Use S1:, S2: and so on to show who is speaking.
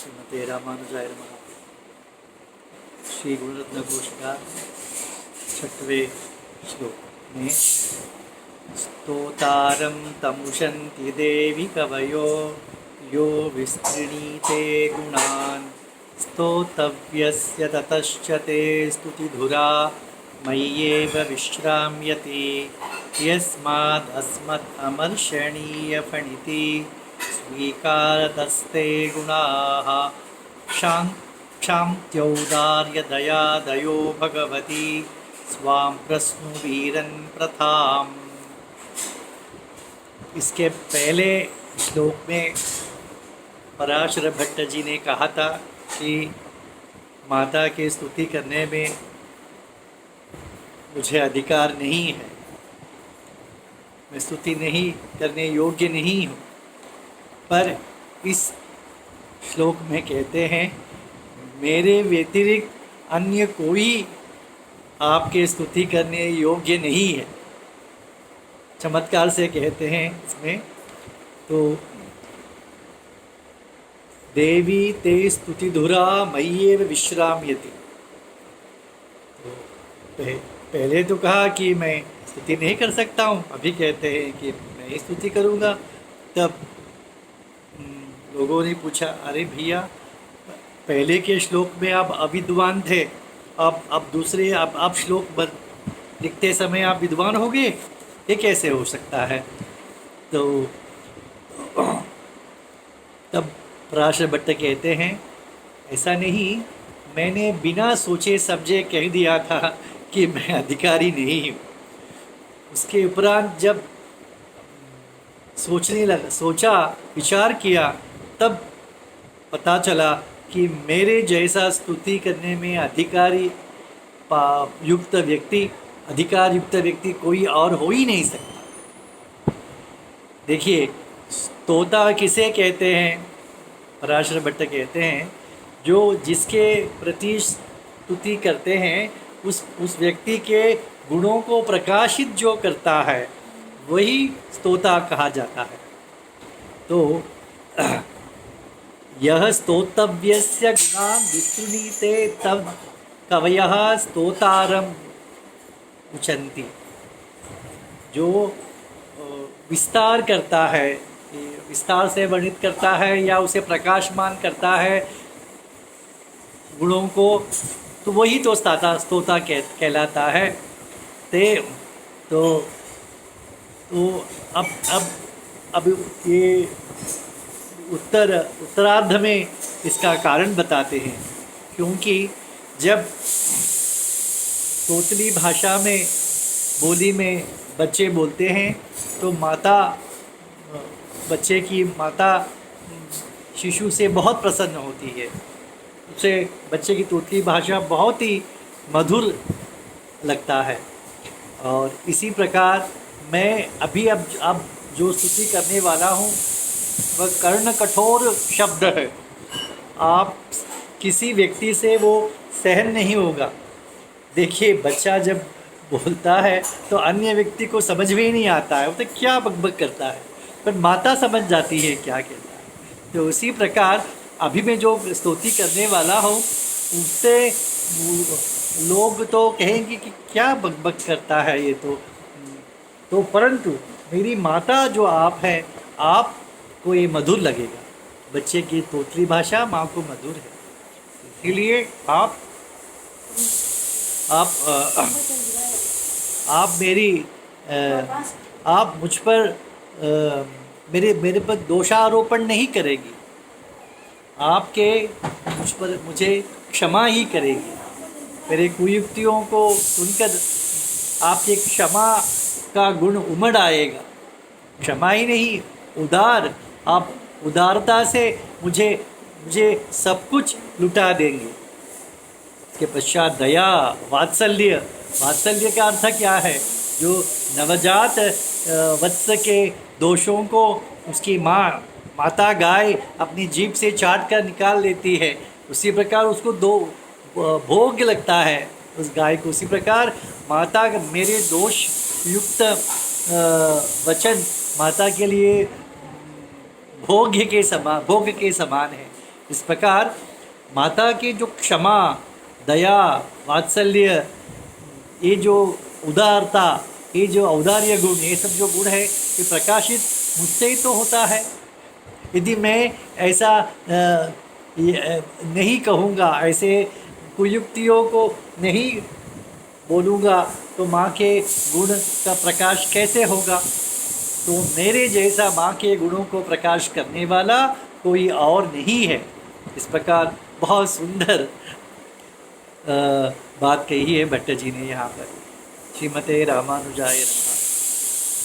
S1: श्रीमते रामानुजाय नमः। श्री गुरुरत्न घोष का 6वें श्लोक में स्तोतारं तमुशन्ति देवी कवयो यो विस्तृणीते गुणान् स्तोतव्यस्य ततश्च ते स्तुतिधुरा मय्येव विश्राम्यति यस्मादस्मत् अमर्षणीयफणिति स्वीकारतस्ते गुणाः क्षान्त्यौदार्यदयादयो भगवती स्वां प्रश्नुवीरन् प्रथाम्। इसके पहले श्लोक में पराशर भट्ट जी ने कहा था कि माता की स्तुति करने में मुझे अधिकार नहीं है, मैं स्तुति नहीं करने योग्य नहीं हूँ। पर इस श्लोक में कहते हैं मेरे व्यतिरिक्त अन्य कोई आपके स्तुति करने योग्य नहीं है। चमत्कार से कहते हैं इसमें, तो देवी ते स्तुतिधुरा मय्येव विश्राम्यति। तो पहले तो कहा कि मैं स्तुति नहीं कर सकता हूँ, अभी कहते हैं कि मैं ही स्तुति करूँगा। तब लोगों ने पूछा, अरे भैया पहले के श्लोक में आप अविद्वान थे, अब दूसरे आप श्लोक लिखते समय आप विद्वान हो गए, ये कैसे हो सकता है? तो तब पराशर भट्ट कहते हैं ऐसा नहीं, मैंने बिना सोचे समझे कह दिया था कि मैं अधिकारी नहीं हूँ। उसके उपरांत जब सोचा विचार किया, तब पता चला कि मेरे जैसा स्तुति करने में अधिकार युक्त व्यक्ति कोई और हो ही नहीं सकता। देखिए, स्तोता किसे कहते हैं? पराशर भट्ट कहते हैं जो जिसके प्रति स्तुति करते हैं उस व्यक्ति के गुणों को प्रकाशित जो करता है वही स्तोता कहा जाता है। तो यह स्तोतव्यस्य गुणान् विस्तृणीते तव कवयः स्तोतारम् उचन्ति। जो विस्तार करता है, विस्तार से वर्णित करता है या उसे प्रकाशमान करता है गुणों को, तो वही तो स्तोता कहलाता है। तो अब ये उत्तरार्ध में इसका कारण बताते हैं, क्योंकि जब तोतली भाषा में बोली में बच्चे बोलते हैं तो बच्चे की माता शिशु से बहुत प्रसन्न होती है, उसे बच्चे की तोतली भाषा बहुत ही मधुर लगता है। और इसी प्रकार मैं अब जो स्तुति करने वाला हूँ वह कर्ण कठोर शब्द है, आप किसी व्यक्ति से वो सहन नहीं होगा। देखिए, बच्चा जब बोलता है तो अन्य व्यक्ति को समझ में ही नहीं आता है, वो तो क्या बकबक करता है, पर माता समझ जाती है क्या कहता है। तो उसी प्रकार अभी मैं जो स्तुति करने वाला हूँ उससे लोग तो कहेंगे कि क्या बकबक करता है ये तो परंतु मेरी माता जो आप है, आपको ये मधुर लगेगा। बच्चे की तोतली भाषा माँ को मधुर है, इसीलिए आप मुझ पर मेरे पर दोषारोपण नहीं करेगी, मुझे क्षमा ही करेगी। मेरे कुयुक्तियों को सुनकर आपके क्षमा का गुण उमड़ आएगा। क्षमा ही नहीं, आप उदारता से मुझे सब कुछ लुटा देंगे। इसके पश्चात दया, वात्सल्य का अर्थ क्या है? जो नवजात वत्स के दोषों को उसकी माता गाय अपनी जीभ से चाट कर निकाल लेती है, उसी प्रकार उसको भोग लगता है उस गाय को। उसी प्रकार माता मेरे दोष युक्त वचन माता के लिए भोग के समान है। इस प्रकार माता की जो क्षमा, दया, वात्सल्य, ये जो उदारता, ये जो औदार्य गुण, ये सब जो गुण है ये प्रकाशित मुझसे ही तो होता है। यदि मैं ऐसा नहीं कहूँगा, ऐसे कुयुक्तियों को नहीं बोलूँगा, तो माँ के गुण का प्रकाश कैसे होगा? तो मेरे जैसा माँ के गुणों को प्रकाश करने वाला कोई और नहीं है। इस प्रकार बहुत सुंदर बात कही है भट्ट जी ने यहाँ पर। श्रीमते रामानुजाय नमः।